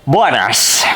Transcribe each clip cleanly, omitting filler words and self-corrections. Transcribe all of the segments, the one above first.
Buenas.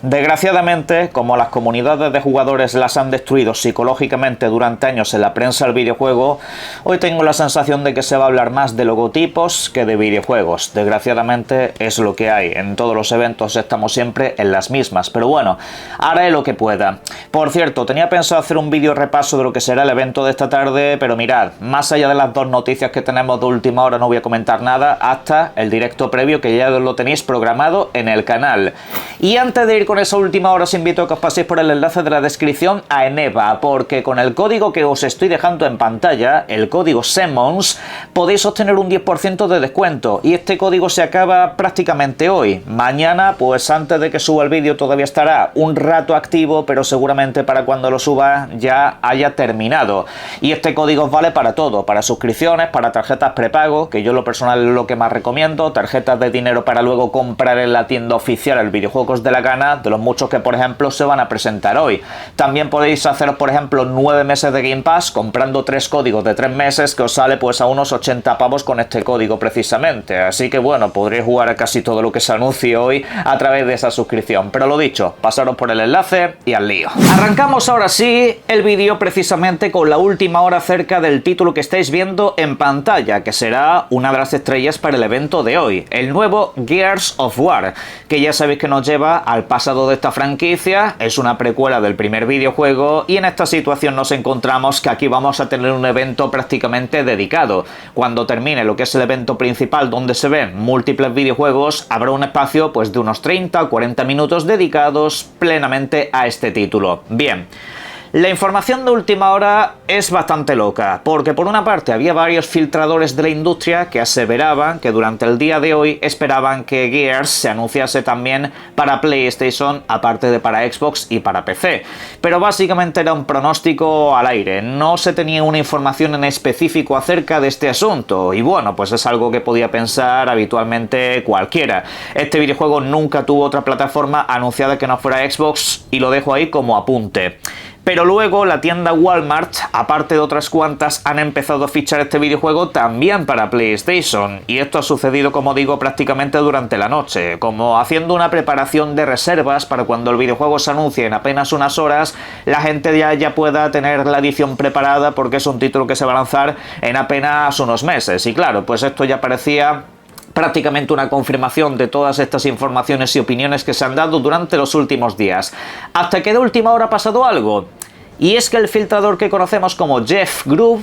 Desgraciadamente, como las comunidades de jugadores las han destruido psicológicamente durante años en la prensa del videojuego, hoy tengo la sensación de que se va a hablar más de logotipos que de videojuegos. Desgraciadamente es lo que hay. En todos los eventos estamos siempre en las mismas, pero bueno, haré lo que pueda. Por cierto, tenía pensado hacer un vídeo repaso de lo que será el evento de esta tarde, pero mirad, más allá de las dos noticias que tenemos de última hora no voy a comentar nada hasta el directo previo que ya lo tenéis programado en el canal. Y antes de ir con esa última hora os invito a que os paséis por el enlace de la descripción a Eneba, porque con el código que os estoy dejando en pantalla, el código SEMONS, podéis obtener un 10% de descuento, y este código se acaba prácticamente hoy. Mañana, pues antes de que suba el vídeo todavía estará un rato activo, pero seguramente para cuando lo suba ya haya terminado. Y este código os vale para todo, para suscripciones, para tarjetas prepago, que yo lo personal es lo que más recomiendo, tarjetas de dinero para luego comprar en la tienda oficial el videojuegos de la gana, de los muchos que por ejemplo se van a presentar hoy. También podéis haceros por ejemplo 9 meses de Game Pass comprando 3 códigos de 3 meses que os sale pues a unos 80 pavos con este código precisamente. Así que bueno, podréis jugar a casi todo lo que se anuncie hoy a través de esa suscripción. Pero lo dicho, pasaros por el enlace y al lío. Arrancamos ahora sí el vídeo precisamente con la última hora acerca del título que estáis viendo en pantalla, que será una de las estrellas para el evento de hoy, el nuevo Gears of War, que ya sabéis que nos lleva al pasado de esta franquicia. Es una precuela del primer videojuego y en esta situación nos encontramos que aquí vamos a tener un evento prácticamente dedicado. Cuando termine lo que es el evento principal donde se ven múltiples videojuegos, habrá un espacio pues de unos 30 o 40 minutos dedicados plenamente a este título. Bien. La información de última hora es bastante loca, porque por una parte había varios filtradores de la industria que aseveraban que durante el día de hoy esperaban que Gears se anunciase también para PlayStation, aparte de para Xbox y para PC. Pero básicamente era un pronóstico al aire, no se tenía una información en específico acerca de este asunto, y bueno, pues es algo que podía pensar habitualmente cualquiera. Este videojuego nunca tuvo otra plataforma anunciada que no fuera Xbox, y lo dejo ahí como apunte. Pero luego la tienda Walmart, aparte de otras cuantas, han empezado a fichar este videojuego también para PlayStation. Y esto ha sucedido, como digo, prácticamente durante la noche, como haciendo una preparación de reservas para cuando el videojuego se anuncie en apenas unas horas, la gente ya pueda tener la edición preparada, porque es un título que se va a lanzar en apenas unos meses. Y claro, pues esto ya parecía prácticamente una confirmación de todas estas informaciones y opiniones que se han dado durante los últimos días. Hasta que de última hora ha pasado algo. Y es que el filtrador que conocemos como Jeff Grubb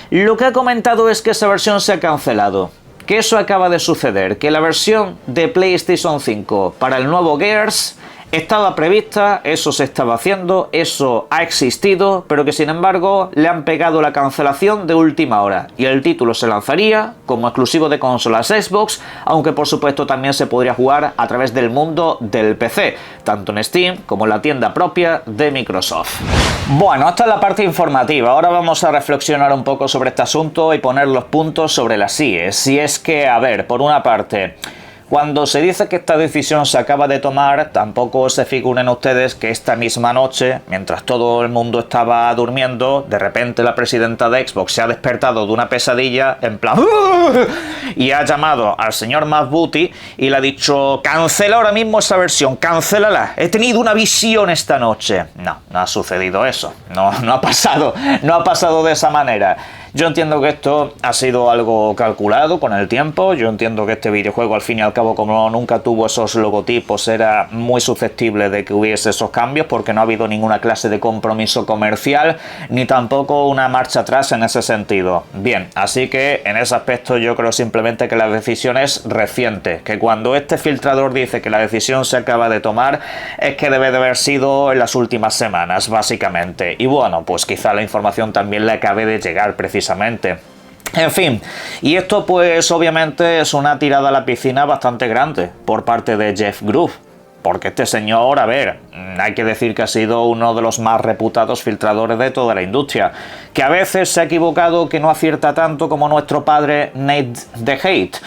lo que ha comentado es que esa versión se ha cancelado. Que eso acaba de suceder, que la versión de PlayStation 5 para el nuevo Gears estaba prevista, eso se estaba haciendo, eso ha existido, pero que sin embargo le han pegado la cancelación de última hora y el título se lanzaría como exclusivo de consolas Xbox, aunque por supuesto también se podría jugar a través del mundo del PC, tanto en Steam como en la tienda propia de Microsoft. Bueno, esta es la parte informativa, ahora vamos a reflexionar un poco sobre este asunto y poner los puntos sobre las IES. Y es que, a ver, por una parte, cuando se dice que esta decisión se acaba de tomar, tampoco se figuren ustedes que esta misma noche, mientras todo el mundo estaba durmiendo, de repente la presidenta de Xbox se ha despertado de una pesadilla, en plan y ha llamado al señor Mazbuti y le ha dicho: cancela ahora mismo esa versión, cancélala, he tenido una visión esta noche. No, no ha sucedido eso, no ha pasado de esa manera. Yo entiendo que esto ha sido algo calculado con el tiempo, yo entiendo que este videojuego al fin y al cabo, como nunca tuvo esos logotipos, era muy susceptible de que hubiese esos cambios porque no ha habido ninguna clase de compromiso comercial ni tampoco una marcha atrás en ese sentido. Bien, así que en ese aspecto yo creo simplemente que la decisión es reciente, que cuando este filtrador dice que la decisión se acaba de tomar es que debe de haber sido en las últimas semanas, básicamente. Y bueno, pues quizá la información también le acabe de llegar precisamente. En fin, y esto pues obviamente es una tirada a la piscina bastante grande por parte de Jeff Grubb, porque este señor, a ver, hay que decir que ha sido uno de los más reputados filtradores de toda la industria, que a veces se ha equivocado, que no acierta tanto como nuestro padre Nate the Hate,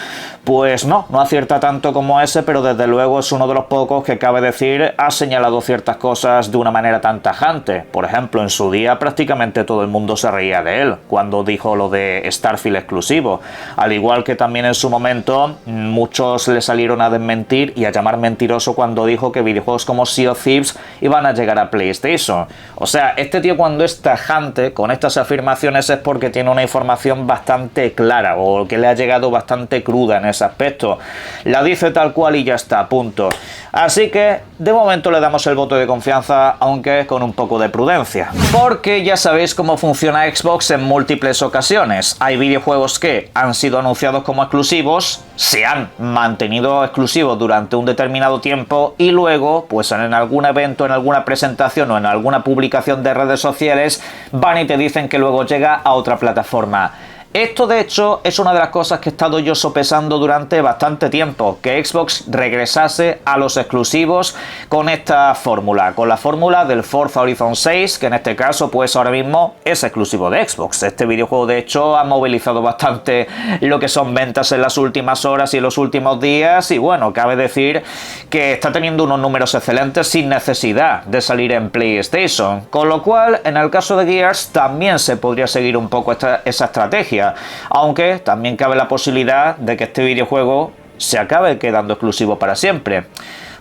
pues no acierta tanto como ese, pero desde luego es uno de los pocos que, cabe decir, ha señalado ciertas cosas de una manera tan tajante. Por ejemplo, en su día prácticamente todo el mundo se reía de él cuando dijo lo de Starfield exclusivo, al igual que también en su momento muchos le salieron a desmentir y a llamar mentiroso cuando dijo que videojuegos como Sea of Thieves iban a llegar a PlayStation. O sea, este tío cuando es tajante con estas afirmaciones es porque tiene una información bastante clara o que le ha llegado bastante cruda en ese aspecto. La dice tal cual y ya está, punto. Así que de momento le damos el voto de confianza, aunque con un poco de prudencia, porque ya sabéis cómo funciona Xbox en múltiples ocasiones. Hay videojuegos que han sido anunciados como exclusivos, se han mantenido exclusivos durante un determinado tiempo y luego, pues en algún evento, en alguna presentación o en alguna publicación de redes sociales, van y te dicen que luego llega a otra plataforma. Esto, de hecho, es una de las cosas que he estado yo sopesando durante bastante tiempo, que Xbox regresase a los exclusivos con esta fórmula, con la fórmula del Forza Horizon 6, que en este caso, pues ahora mismo es exclusivo de Xbox. Este videojuego, de hecho, ha movilizado bastante lo que son ventas en las últimas horas y en los últimos días, y bueno, cabe decir que está teniendo unos números excelentes sin necesidad de salir en PlayStation, con lo cual, en el caso de Gears, también se podría seguir un poco esa estrategia. Aunque también cabe la posibilidad de que este videojuego se acabe quedando exclusivo para siempre.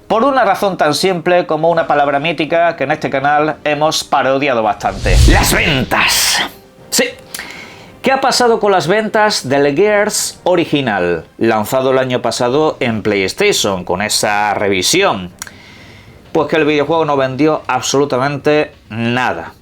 Por una razón tan simple como una palabra mítica que en este canal hemos parodiado bastante. ¡Las ventas! Sí. ¿Qué ha pasado con las ventas del Gears original, lanzado el año pasado en PlayStation, con esa revisión? Pues que el videojuego no vendió absolutamente nada.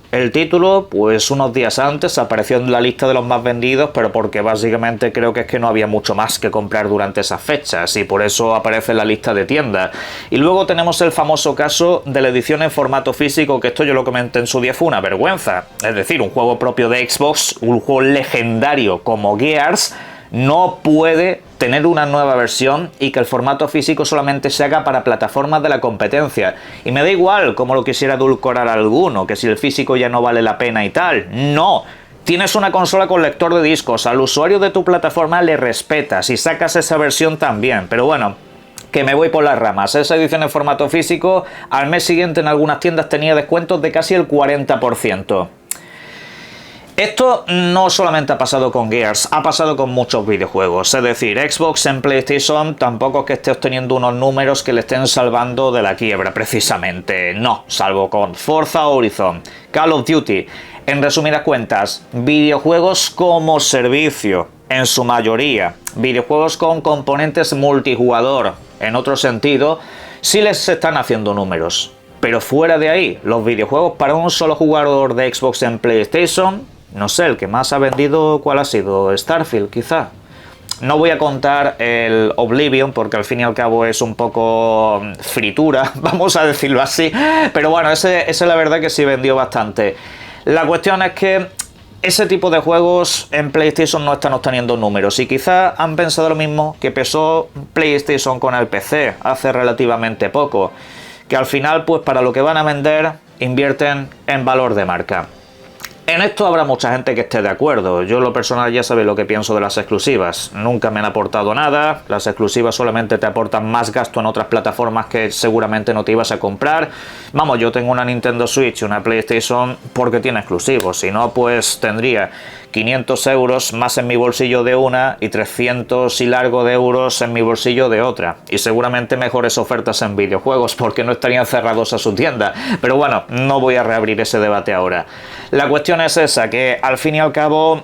El título, pues unos días antes apareció en la lista de los más vendidos, pero porque básicamente creo que es que no había mucho más que comprar durante esas fechas y por eso aparece en la lista de tiendas. Y luego tenemos el famoso caso de la edición en formato físico, que esto yo lo comenté en su día, fue una vergüenza. Es decir, un juego propio de Xbox, un juego legendario como Gears, no puede tener una nueva versión y que el formato físico solamente se haga para plataformas de la competencia. Y me da igual cómo lo quisiera edulcorar alguno, que si el físico ya no vale la pena y tal. No. Tienes una consola con lector de discos, al usuario de tu plataforma le respetas y sacas esa versión también. Pero bueno, que me voy por las ramas. Esa edición en formato físico al mes siguiente en algunas tiendas tenía descuentos de casi el 40%. Esto no solamente ha pasado con Gears, ha pasado con muchos videojuegos. Es decir, Xbox en PlayStation tampoco es que esté obteniendo unos números que le estén salvando de la quiebra, precisamente. No, salvo con Forza Horizon, Call of Duty. En resumidas cuentas, videojuegos como servicio, en su mayoría. Videojuegos con componentes multijugador, en otro sentido, sí les están haciendo números. Pero fuera de ahí, los videojuegos para un solo jugador de Xbox en PlayStation, no sé, el que más ha vendido, ¿cuál ha sido? Starfield, quizá. No voy a contar el Oblivion, porque al fin y al cabo es un poco fritura, vamos a decirlo así. Pero bueno, ese la verdad que sí vendió bastante. La cuestión es que ese tipo de juegos en PlayStation no están obteniendo números. Y quizá han pensado lo mismo que pensó PlayStation con el PC hace relativamente poco. Que al final, pues para lo que van a vender, invierten en valor de marca. En esto habrá mucha gente que esté de acuerdo. Yo, en lo personal, ya sabéis lo que pienso de las exclusivas. Nunca me han aportado nada. Las exclusivas solamente te aportan más gasto en otras plataformas que seguramente no te ibas a comprar. Vamos, yo tengo una Nintendo Switch y una PlayStation porque tiene exclusivos. Si no, pues tendría 500 euros más en mi bolsillo de una y 300 y largo de euros en mi bolsillo de otra. Y seguramente mejores ofertas en videojuegos porque no estarían cerrados a su tienda. Pero bueno, no voy a reabrir ese debate ahora. La cuestión es esa, que al fin y al cabo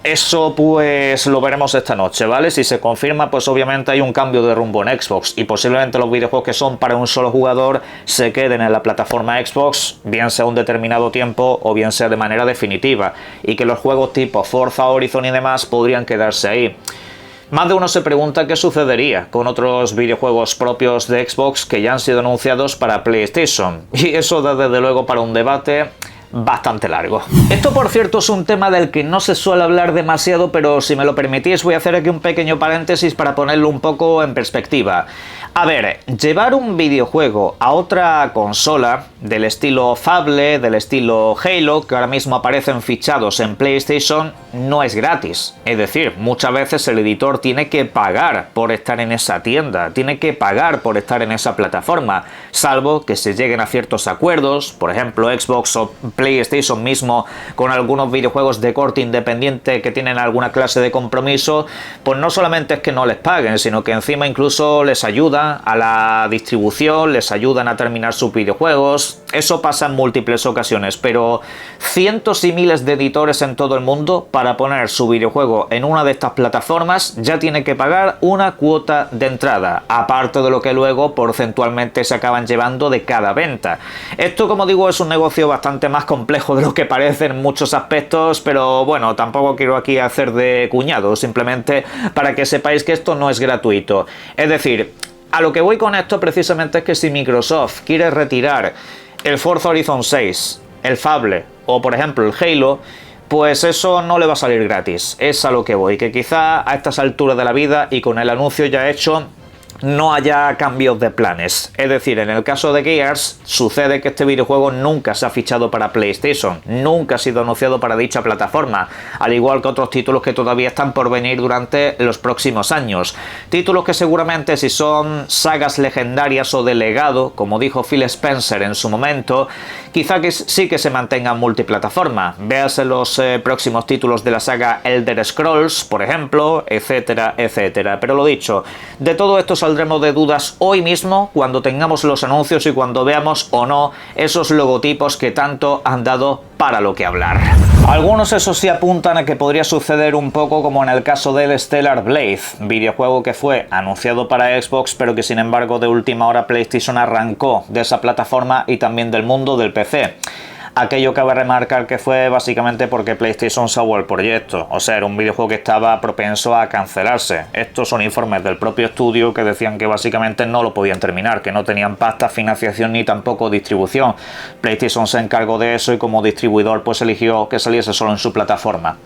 eso pues lo veremos esta noche, ¿vale? Si se confirma, pues obviamente hay un cambio de rumbo en Xbox y posiblemente los videojuegos que son para un solo jugador se queden en la plataforma Xbox, bien sea un determinado tiempo o bien sea de manera definitiva, y que los juegos tipo Forza Horizon y demás podrían quedarse ahí. Más de uno se pregunta qué sucedería con otros videojuegos propios de Xbox que ya han sido anunciados para PlayStation, y eso da desde luego para un debate. bastante largo. Esto, por cierto, es un tema del que no se suele hablar demasiado, pero si me lo permitís voy a hacer aquí un pequeño paréntesis para ponerlo un poco en perspectiva. A ver, llevar un videojuego a otra consola del estilo Fable, del estilo Halo, que ahora mismo aparecen fichados en PlayStation, no es gratis. Es decir, muchas veces el editor tiene que pagar por estar en esa tienda, tiene que pagar por estar en esa plataforma, salvo que se lleguen a ciertos acuerdos, por ejemplo Xbox o PlayStation mismo con algunos videojuegos de corte independiente que tienen alguna clase de compromiso, pues no solamente es que no les paguen, sino que encima incluso les ayudan a la distribución, les ayudan a terminar sus videojuegos. Eso pasa en múltiples ocasiones, pero cientos y miles de editores en todo el mundo para poner su videojuego en una de estas plataformas ya tienen que pagar una cuota de entrada, aparte de lo que luego porcentualmente se acaban llevando de cada venta. Esto, como digo, es un negocio bastante más complejo de lo que parece en muchos aspectos, pero bueno, tampoco quiero aquí hacer de cuñado, simplemente para que sepáis que esto no es gratuito. Es decir, a lo que voy con esto precisamente es que si Microsoft quiere retirar el Forza Horizon 6, el Fable o por ejemplo el Halo, pues eso no le va a salir gratis. Es a lo que voy, que quizá a estas alturas de la vida y con el anuncio ya hecho no haya cambios de planes. Es decir, en el caso de Gears sucede que este videojuego nunca se ha fichado para PlayStation, nunca ha sido anunciado para dicha plataforma, al igual que otros títulos que todavía están por venir durante los próximos años. Títulos que seguramente, si son sagas legendarias o de legado, como dijo Phil Spencer en su momento, quizá que sí que se mantengan multiplataforma. Véase los próximos títulos de la saga Elder Scrolls, por ejemplo, etcétera, etcétera. Pero lo dicho, de todo esto saldremos de dudas hoy mismo cuando tengamos los anuncios y cuando veamos o no esos logotipos que tanto han dado para lo que hablar. Algunos, eso sí, apuntan a que podría suceder un poco como en el caso del Stellar Blade, videojuego que fue anunciado para Xbox pero que sin embargo de última hora PlayStation arrancó de esa plataforma y también del mundo del PC. Aquello cabe remarcar que fue básicamente porque PlayStation salvó el proyecto, o sea, era un videojuego que estaba propenso a cancelarse. Estos son informes del propio estudio que decían que básicamente no lo podían terminar, que no tenían pasta, financiación ni tampoco distribución. PlayStation se encargó de eso y como distribuidor pues eligió que saliese solo en su plataforma.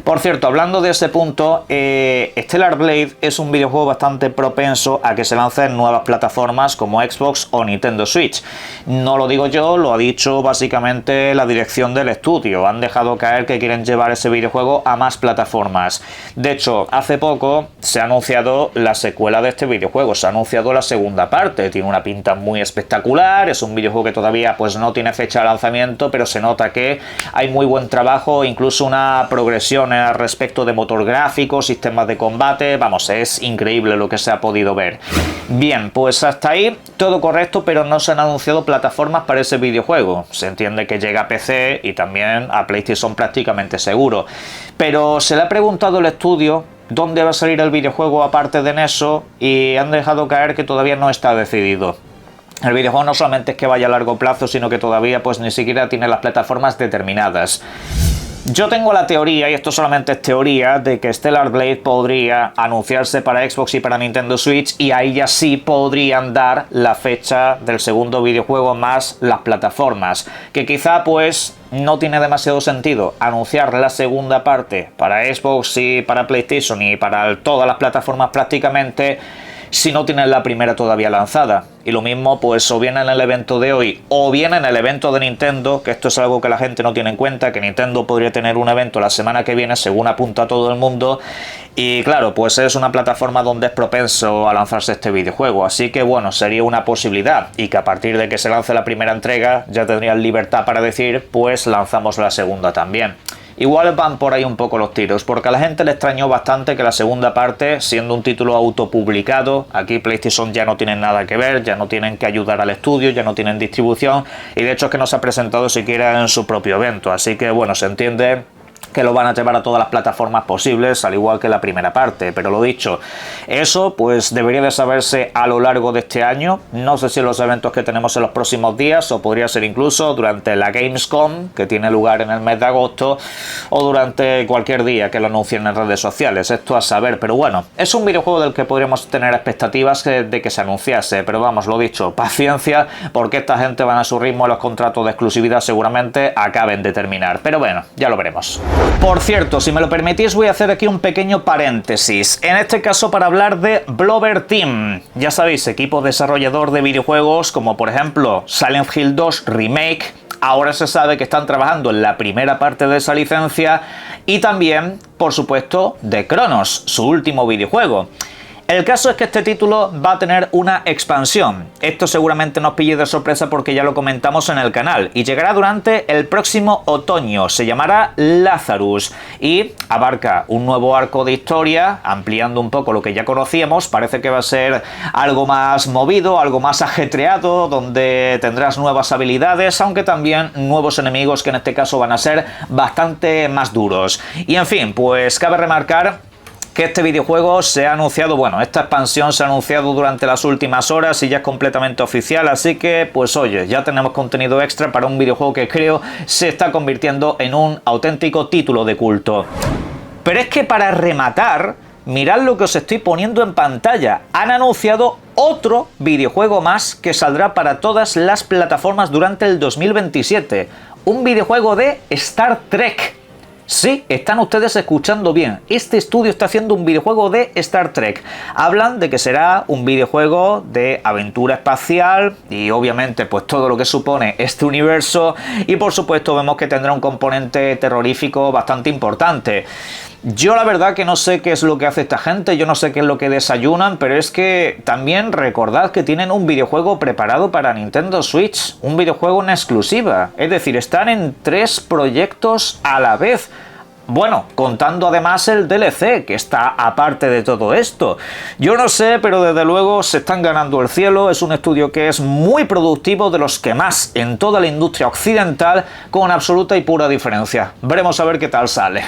Por cierto, hablando de ese punto, Stellar Blade es un videojuego bastante propenso a que se lance en nuevas plataformas como Xbox o Nintendo Switch. No lo digo yo, lo ha dicho básicamente la dirección del estudio. Han dejado caer que quieren llevar ese videojuego a más plataformas. De hecho, hace poco se ha anunciado la secuela de este videojuego, se ha anunciado la segunda parte. Tiene una pinta muy espectacular, es un videojuego que todavía pues no tiene fecha de lanzamiento, pero se nota que hay muy buen trabajo, incluso una progresión al respecto de motor gráfico, sistemas de combate, vamos, es increíble lo que se ha podido ver. Bien, pues hasta ahí todo correcto, pero no se han anunciado plataformas para ese videojuego. Se entiende que llega a PC y también a PlayStation prácticamente seguro. Pero se le ha preguntado al estudio dónde va a salir el videojuego aparte de eso y han dejado caer que todavía no está decidido. El videojuego no solamente es que vaya a largo plazo, sino que todavía pues ni siquiera tiene las plataformas determinadas. Yo tengo la teoría, y esto solamente es teoría, de que Stellar Blade podría anunciarse para Xbox y para Nintendo Switch y ahí ya sí podrían dar la fecha del segundo videojuego más las plataformas, que quizá pues no tiene demasiado sentido anunciar la segunda parte para Xbox y para PlayStation y para todas las plataformas prácticamente si no tienen la primera todavía lanzada. Y lo mismo pues o bien en el evento de hoy o bien en el evento de Nintendo, que esto es algo que la gente no tiene en cuenta, que Nintendo podría tener un evento la semana que viene según apunta todo el mundo, y claro, pues es una plataforma donde es propenso a lanzarse este videojuego, así que bueno, sería una posibilidad, y que a partir de que se lance la primera entrega ya tendrían libertad para decir pues lanzamos la segunda también. Igual van por ahí un poco los tiros, porque a la gente le extrañó bastante que la segunda parte, siendo un título autopublicado, aquí PlayStation ya no tienen nada que ver, ya no tienen que ayudar al estudio, ya no tienen distribución, y de hecho es que no se ha presentado siquiera en su propio evento, así que bueno, se entiende que lo van a llevar a todas las plataformas posibles, al igual que la primera parte. Pero lo dicho, eso pues debería de saberse a lo largo de este año. No sé si en los eventos que tenemos en los próximos días, o podría ser incluso durante la Gamescom, que tiene lugar en el mes de agosto, o durante cualquier día que lo anuncien en redes sociales. Esto a saber, pero bueno, es un videojuego del que podríamos tener expectativas de que se anunciase. Pero vamos, lo dicho, paciencia, porque esta gente van a su ritmo y los contratos de exclusividad seguramente acaben de terminar. Pero bueno, ya lo veremos. Por cierto, si me lo permitís, voy a hacer aquí un pequeño paréntesis, en este caso para hablar de Bloober Team. Ya sabéis, equipo desarrollador de videojuegos como por ejemplo Silent Hill 2 Remake. Ahora se sabe que están trabajando en la primera parte de esa licencia y también, por supuesto, de Chronos, su último videojuego. El caso es que este título va a tener una expansión. Esto seguramente nos pille de sorpresa porque ya lo comentamos en el canal y llegará durante el próximo otoño. Se llamará Lazarus y abarca un nuevo arco de historia, ampliando un poco lo que ya conocíamos. Parece que va a ser algo más movido, algo más ajetreado, donde tendrás nuevas habilidades, aunque también nuevos enemigos que en este caso van a ser bastante más duros. Y en fin, pues cabe remarcar que este videojuego se ha anunciado, bueno, esta expansión se ha anunciado durante las últimas horas y ya es completamente oficial, así que, pues oye, ya tenemos contenido extra para un videojuego que creo se está convirtiendo en un auténtico título de culto. Pero es que para rematar, mirad lo que os estoy poniendo en pantalla. Han anunciado otro videojuego más que saldrá para todas las plataformas durante el 2027. Un videojuego de Star Trek. Sí, están ustedes escuchando bien. Este estudio está haciendo un videojuego de Star Trek. Hablan de que será un videojuego de aventura espacial y obviamente pues todo lo que supone este universo, y por supuesto vemos que tendrá un componente terrorífico bastante importante. Yo la verdad que no sé qué es lo que hace esta gente, yo no sé qué es lo que desayunan, pero es que también recordad que tienen un videojuego preparado para Nintendo Switch, un videojuego en exclusiva, es decir, están en 3 proyectos a la vez. Bueno, contando además el DLC, que está aparte de todo esto. Yo no sé, pero desde luego se están ganando el cielo. Es un estudio que es muy productivo, de los que más en toda la industria occidental, con absoluta y pura diferencia. Veremos a ver qué tal sale.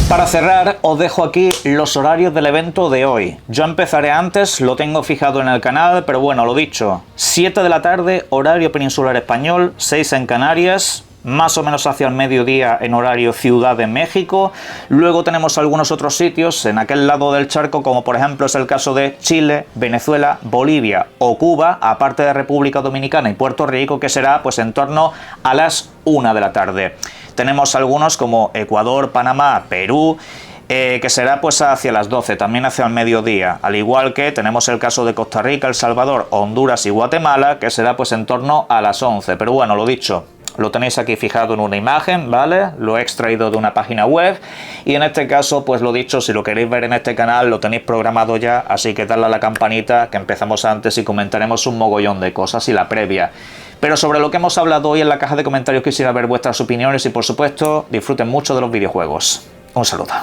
Para cerrar, os dejo aquí los horarios del evento de hoy. Yo empezaré antes, lo tengo fijado en el canal, pero bueno, lo dicho, 7 de la tarde, horario peninsular español, 6 en Canarias, más o menos hacia el mediodía en horario Ciudad de México. Luego tenemos algunos otros sitios en aquel lado del charco, como por ejemplo es el caso de Chile, Venezuela, Bolivia o Cuba, aparte de República Dominicana y Puerto Rico, que será pues en torno a las 1 de la tarde. Tenemos algunos como Ecuador, Panamá, Perú, que será pues hacia las 12, también hacia el mediodía, al igual que tenemos el caso de Costa Rica, El Salvador, Honduras y Guatemala, que será pues en torno a las 11. Pero bueno, lo dicho, lo tenéis aquí fijado en una imagen, ¿vale? Lo he extraído de una página web y en este caso, pues lo dicho, si lo queréis ver en este canal lo tenéis programado ya, así que dadle a la campanita, que empezamos antes y comentaremos un mogollón de cosas y la previa. Pero sobre lo que hemos hablado hoy, en la caja de comentarios quisiera ver vuestras opiniones y por supuesto disfruten mucho de los videojuegos. Un saludo.